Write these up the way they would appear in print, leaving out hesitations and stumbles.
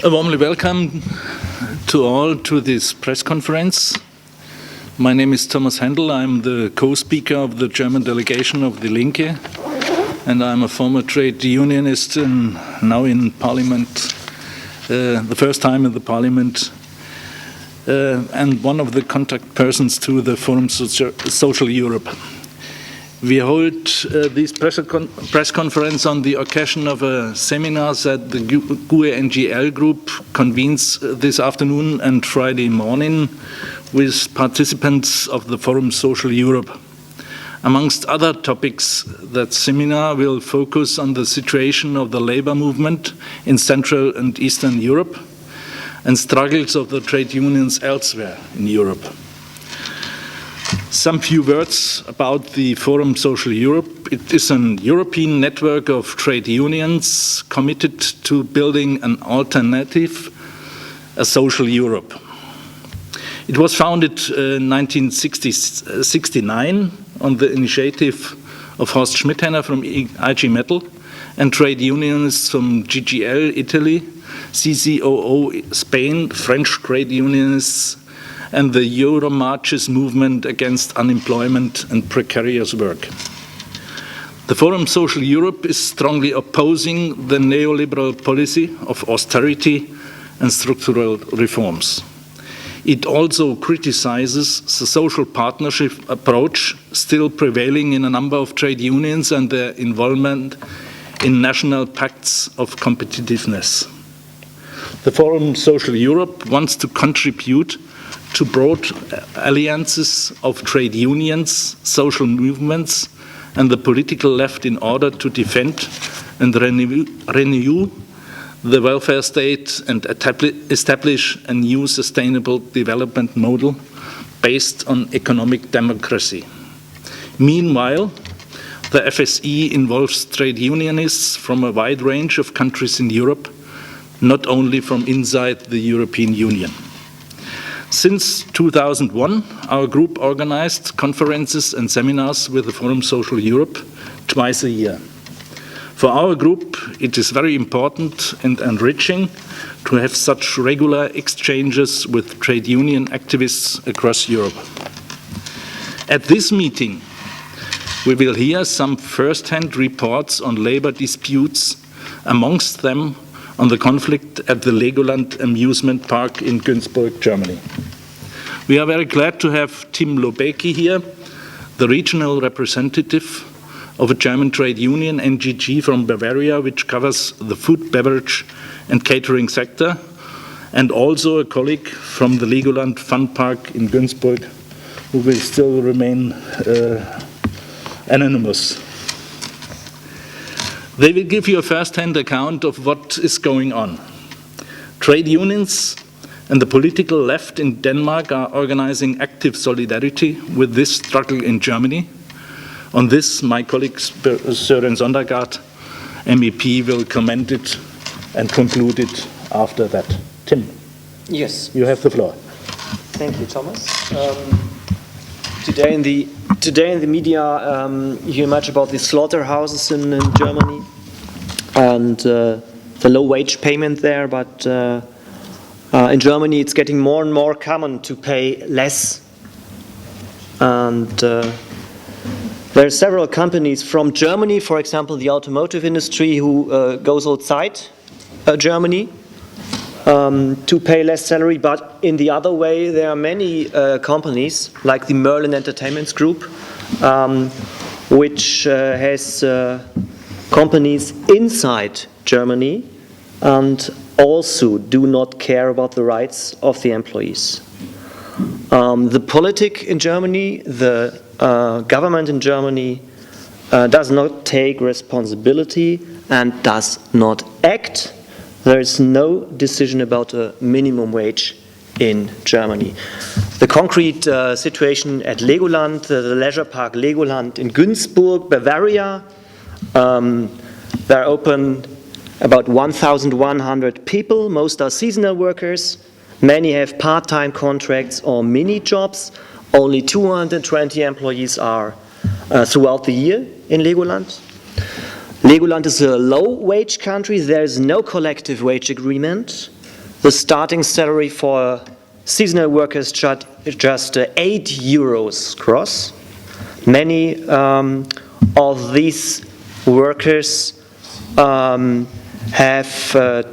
A warmly welcome to all to this press conference. My name is Thomas Händel. I'm the co-speaker of the German delegation of Die Linke, and I'm a former trade unionist and now in Parliament, the first time in the Parliament, and one of the contact persons to the Forum Social Europe. We hold this press conference on the occasion of a seminar that the GUE NGL group convenes this afternoon and Friday morning with participants of the Forum Social Europe. Amongst other topics, that seminar will focus on the situation of the labor movement in Central and Eastern Europe and struggles of the trade unions elsewhere in Europe. Some few words about the Forum Social Europe. It is an European network of trade unions committed to building an alternative, a social Europe. It was founded in 1969 on the initiative of Horst Schmidhenner from IG Metall and trade unionists from GGL Italy, CCOO Spain, French trade unionists, and the Euro Marches movement against unemployment and precarious work. The Forum Social Europe is strongly opposing the neoliberal policy of austerity and structural reforms. It also criticizes the social partnership approach still prevailing in a number of trade unions and their involvement in national pacts of competitiveness. The Forum Social Europe wants to contribute to broad alliances of trade unions, social movements, and the political left in order to defend and renew the welfare state and establish a new sustainable development model based on economic democracy. Meanwhile, the FSE involves trade unionists from a wide range of countries in Europe, not only from inside the European Union. Since 2001, our group organized conferences and seminars with the Forum Social Europe twice a year. For our group, it is very important and enriching to have such regular exchanges with trade union activists across Europe. At this meeting, we will hear some first-hand reports on labor disputes, amongst them on the conflict at the Legoland amusement park in Günzburg, Germany. We are very glad to have Tim Lobecki here, the regional representative of a German trade union, NGG, from Bavaria, which covers the food, beverage and catering sector, and also a colleague from the Legoland Fun Park in Günzburg, who will still remain anonymous. They will give you a first-hand account of what is going on. Trade unions and the political left in Denmark are organizing active solidarity with this struggle in Germany. On this, my colleague Søren Søndergaard, MEP, will comment it and conclude it after that. Tim, yes, you have the floor. Thank you, Thomas. Today in the media, you hear much about the slaughterhouses in Germany and the low wage payment there, but in Germany it's getting more and more common to pay less. And there are several companies from Germany, for example, the automotive industry, who goes outside Germany to pay less salary, but in the other way, there are many companies, like the Merlin Entertainments Group, which has companies inside Germany and also do not care about the rights of the employees. The politic in Germany, the government in Germany does not take responsibility and does not act. There is no decision about a minimum wage in Germany. The concrete situation at Legoland, the leisure park Legoland in Günzburg, Bavaria, they're open about 1,100 people. Most are seasonal workers. Many have part-time contracts or mini jobs. Only 220 employees are throughout the year in Legoland. Legoland is a low-wage country. There is no collective wage agreement. The starting salary for seasonal workers just 8 euros gross. Many of these workers have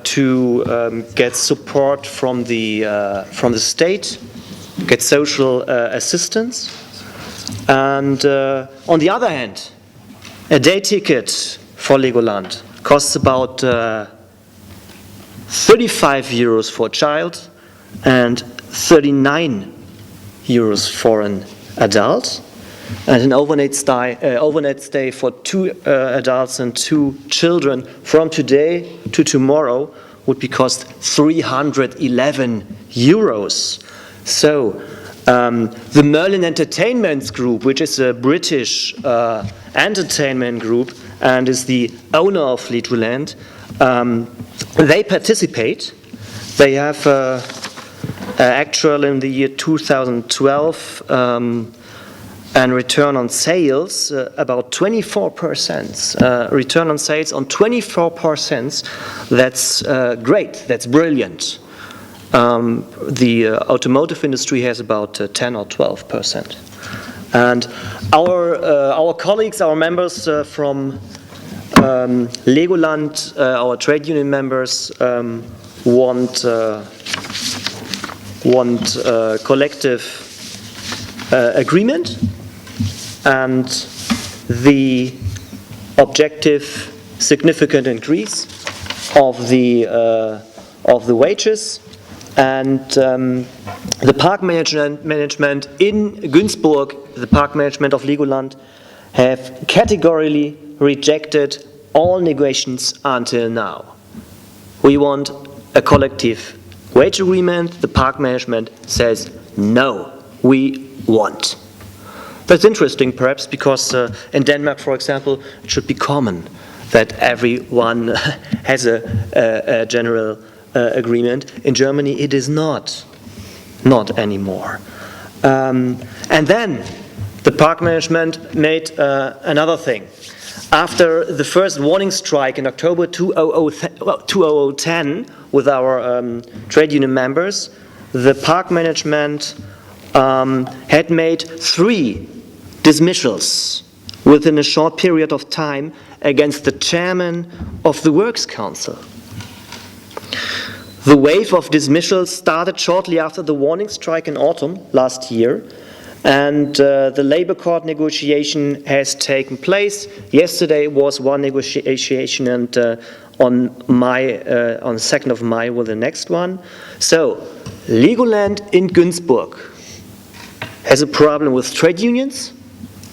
to get support from the state, get social assistance. And on the other hand, a day ticket for Legoland costs about 35 euros for a child and 39 euros for an adult. And an overnight stay for 2 adults and 2 children from today to tomorrow would be cost 311 euros. So the Merlin Entertainment Group, which is a British entertainment group and is the owner of Legoland, they participate. They have actual in the year 2012 and return on sales about 24%. Return on sales on 24%. That's great. That's brilliant. The automotive industry has about 10 or 12%. And our colleagues, our members from Legoland, our trade union members want collective agreement, and the objective significant increase of the wages. And the park management in Günzburg, the park management of Legoland, have categorically rejected all negotiations until now. We want a collective wage agreement. The park management says no, we want. That's interesting, perhaps, because in Denmark, for example, it should be common that everyone has a general agreement. In Germany, it is not anymore. And then the park management made another thing. After the first warning strike in October 2010 with our trade union members, the park management had made 3 dismissals within a short period of time against the chairman of the Works Council. The wave of dismissals started shortly after the warning strike in autumn last year, and the labor court negotiation has taken place. Yesterday was one negotiation, and on the 2nd of May was the next one. So Legoland in Günzburg has a problem with trade unions,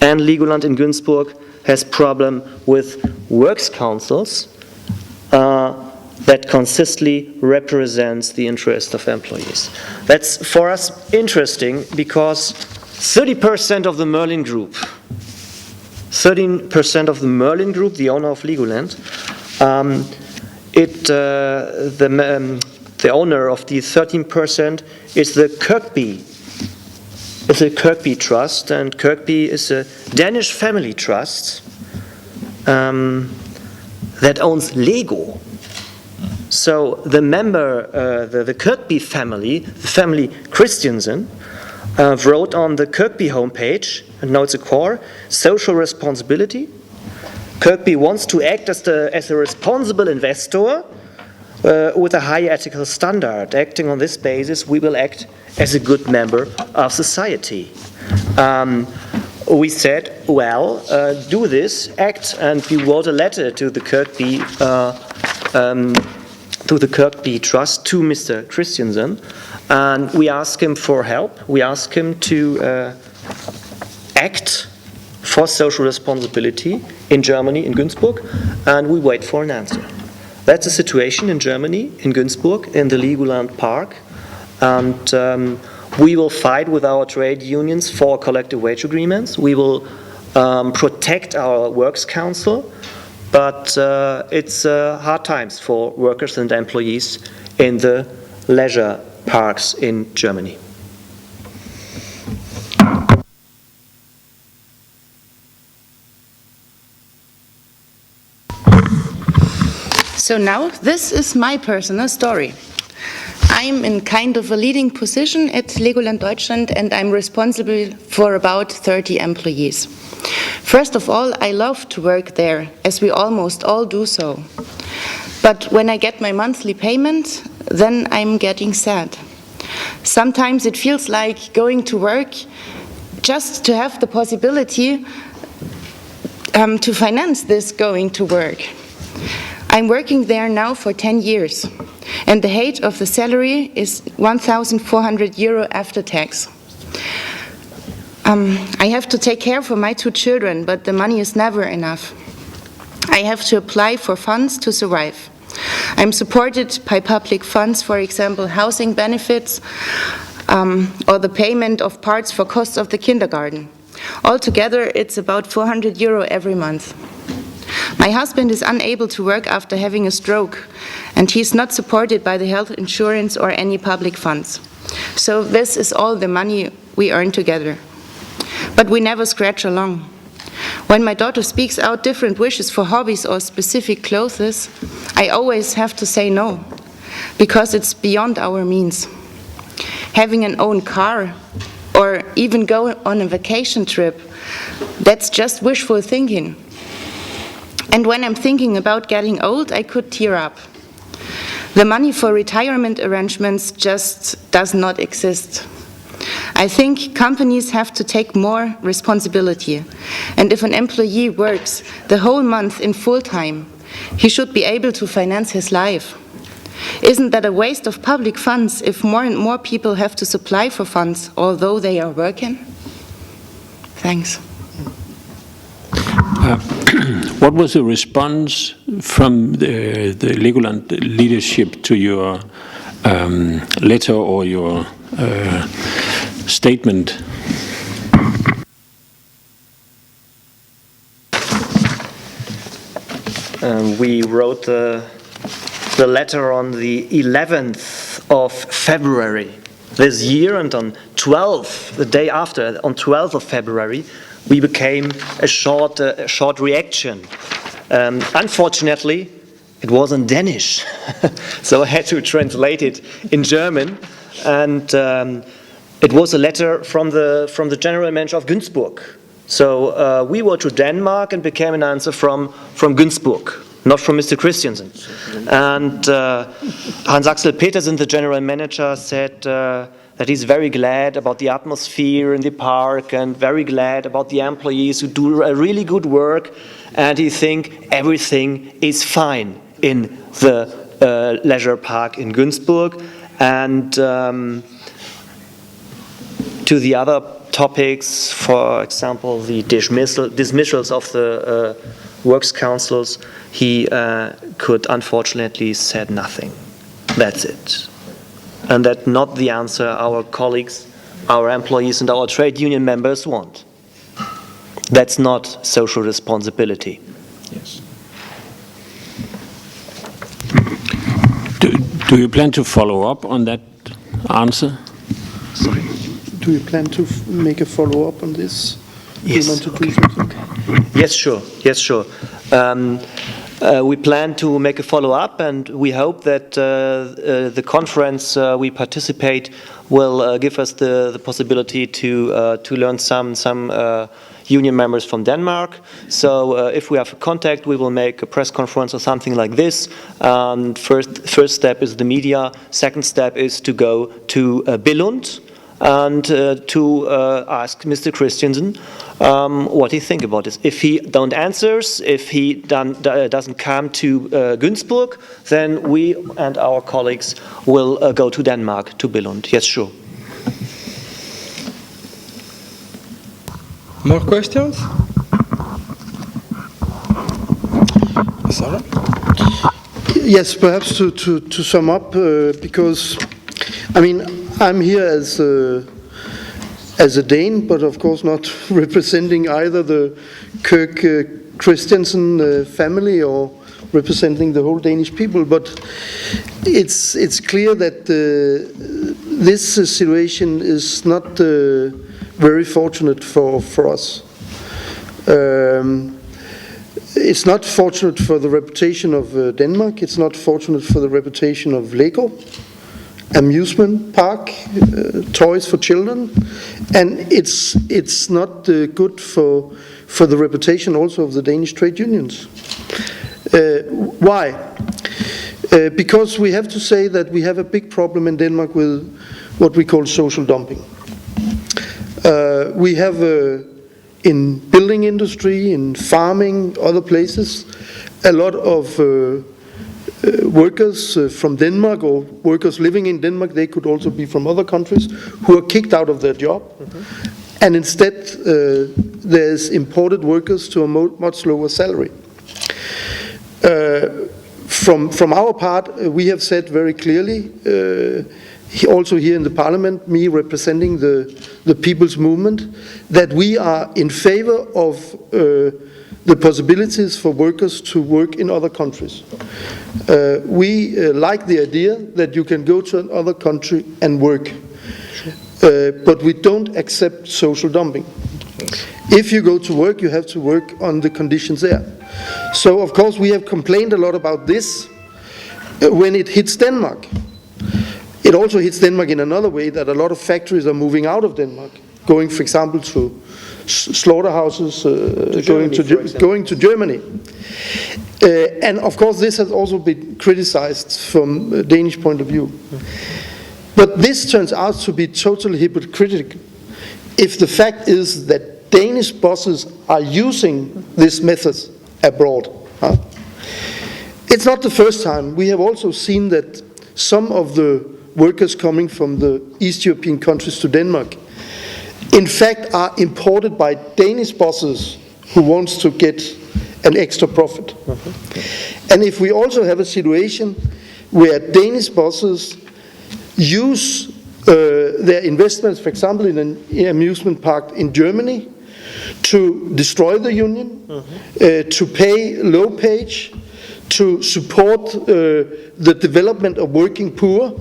and Legoland in Günzburg has problem with works councils that consistently represents the interest of employees. That's for us interesting because 13% of the Merlin Group, the owner of Legoland, the owner of the 13% is the Kirkby. It's a Kirkby Trust, and Kirkby is a Danish family trust that owns Lego. So the the Kirkby family, the family Christiansen, wrote on the Kirkby homepage, and now it's a core, social responsibility. Kirkby wants to act as a responsible investor with a high ethical standard. Acting on this basis, we will act as a good member of society. We said, well, do this, act, and we wrote a letter to the Kirkby Trust, to Mr. Christiansen, and we asked him for help. We asked him to act for social responsibility in Germany, in Günzburg, and we wait for an answer. That's the situation in Germany, in Günzburg, in the Legoland Park, and we will fight with our trade unions for collective wage agreements. We will protect our works council, but it's hard times for workers and employees in the leisure parks in Germany. So now this is my personal story. I'm in kind of a leading position at Legoland Deutschland, and I'm responsible for about 30 employees. First of all, I love to work there, as we almost all do so. But when I get my monthly payment, then I'm getting sad. Sometimes it feels like going to work just to have the possibility to finance this going to work. I'm working there now for 10 years, and the height of the salary is 1,400 euro after tax. I have to take care for my 2 children, but the money is never enough. I have to apply for funds to survive. I'm supported by public funds, for example, housing benefits, or the payment of parts for costs of the kindergarten. Altogether, it's about 400 euro every month. My husband is unable to work after having a stroke, and he's not supported by the health insurance or any public funds. So this is all the money we earn together. But we never scratch along. When my daughter speaks out different wishes for hobbies or specific clothes, I always have to say no, because it's beyond our means. Having an own car, or even go on a vacation trip, that's just wishful thinking. And when I'm thinking about getting old, I could tear up. The money for retirement arrangements just does not exist. I think companies have to take more responsibility. And if an employee works the whole month in full time, he should be able to finance his life. Isn't that a waste of public funds if more and more people have to supply for funds, although they are working? Thanks. What was the response from the Legoland leadership to your letter or your statement? We wrote the letter on the 11th of February this year, and on 12th, the day after, on 12th of February, we became a short reaction. Unfortunately, it was in Danish, so I had to translate it in German, and it was a letter from the general manager of Günzburg. So we were to Denmark and became an answer from Günzburg, not from Mr. Christiansen. And Hans-Axel Petersen, the general manager, said that he's very glad about the atmosphere in the park and very glad about the employees who do a really good work, and he thinks everything is fine in the leisure park in Günzburg. And to the other topics, for example, the dismissals of the works councils, he could unfortunately said nothing. That's it. And that's not the answer our colleagues, our employees and our trade union members want. That's not social responsibility. Yes. Do you plan to follow up on that answer? Sorry. Do you plan to make a follow-up on this? Yes. Okay. Yes, sure. Yes, sure. We plan to make a follow-up, and we hope that the conference we participate will give us the possibility to learn some union members from Denmark. So if we have contact, we will make a press conference or something like this. First step is the media. Second step is to go to Billund and to ask Mr. Christiansen what he thinks about this. If he don't answers, if he doesn't come to Günzburg, then we and our colleagues will go to Denmark, to Billund. Yes, sure. More questions? Sarah? Yes, perhaps to sum up, because I mean, I'm here as a Dane, but of course not representing either the Kirk Christiansen family or representing the whole Danish people. But it's clear that this situation is not very fortunate for us. It's not fortunate for the reputation of Denmark. It's not fortunate for the reputation of Lego. amusement park, toys for children, and it's not good for the reputation also of the Danish trade unions. Why? Because we have to say that we have a big problem in Denmark with what we call social dumping. We have in building industry, in farming, other places, a lot of workers from Denmark or workers living in Denmark, they could also be from other countries, who are kicked out of their job. And instead there's imported workers to a much lower salary. From our part, we have said very clearly, also here in the parliament, me representing the people's movement, that we are in favor of the possibilities for workers to work in other countries. We like the idea that you can go to another country and work, but we don't accept social dumping. If you go to work, you have to work on the conditions there. So of course we have complained a lot about this when it hits Denmark. It also hits Denmark in another way, that a lot of factories are moving out of Denmark, going, for example, to slaughterhouses, going to Germany. And of course this has also been criticized from a Danish point of view. But this turns out to be totally hypocritical if the fact is that Danish bosses are using this method abroad. It's not the first time. We have also seen that some of the workers coming from the East European countries to Denmark, in fact, are imported by Danish bosses who wants to get an extra profit. And if we also have a situation where Danish bosses use their investments, for example, in an amusement park in Germany, to destroy the union, to pay low wage, to support the development of working poor,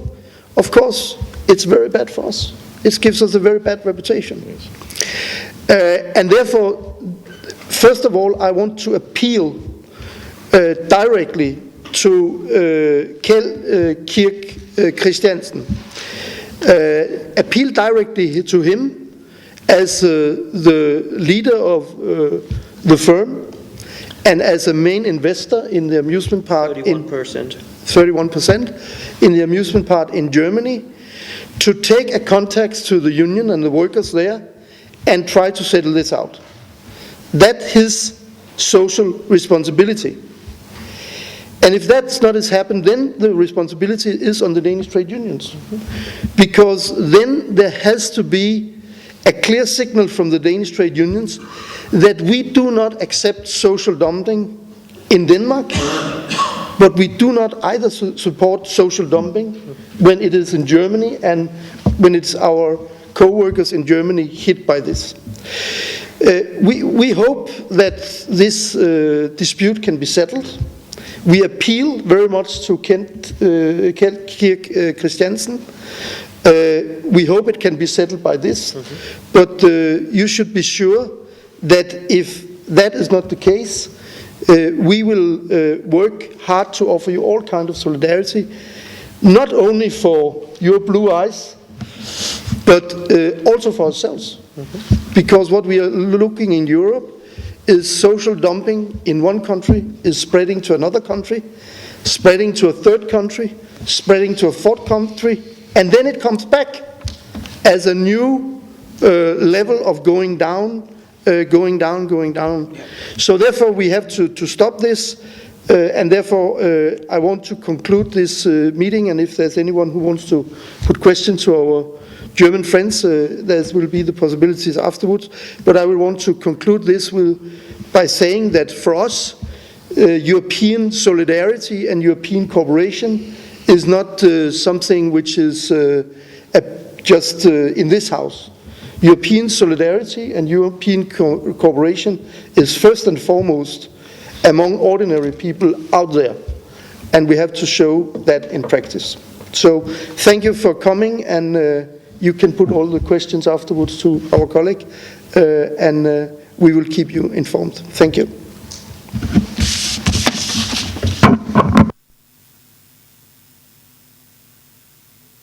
of course, it's very bad for us. It gives us a very bad reputation. And therefore, first of all, I want to appeal directly to Kjeld Kirk Christiansen. Appeal directly to him as the leader of the firm and as a main investor in the amusement park. 31% in the amusement park in Germany, to take a contact to the union and the workers there and try to settle this out. That's his social responsibility. And if that's not has happened, then the responsibility is on the Danish trade unions. Because then there has to be a clear signal from the Danish trade unions that we do not accept social dumping in Denmark, but we do not either support social dumping when it is in Germany and when it's our co-workers in Germany hit by this. We hope that this dispute can be settled. We appeal very much to Kjeld Kirk Christiansen. We hope it can be settled by this, but you should be sure that if that is not the case, we will work hard to offer you all kinds of solidarity, not only for your blue eyes, but also for ourselves. Because what we are looking in Europe is social dumping in one country is spreading to another country, spreading to a third country, spreading to a fourth country, and then it comes back as a new level of going down. So therefore we have to stop this, and therefore I want to conclude this meeting, and if there's anyone who wants to put questions to our German friends, there will be the possibilities afterwards, but I will want to conclude this by saying that for us, European solidarity and European cooperation is not something which is just in this house. European solidarity and European cooperation is first and foremost among ordinary people out there, and we have to show that in practice. So thank you for coming, and you can put all the questions afterwards to our colleague, and we will keep you informed. Thank you.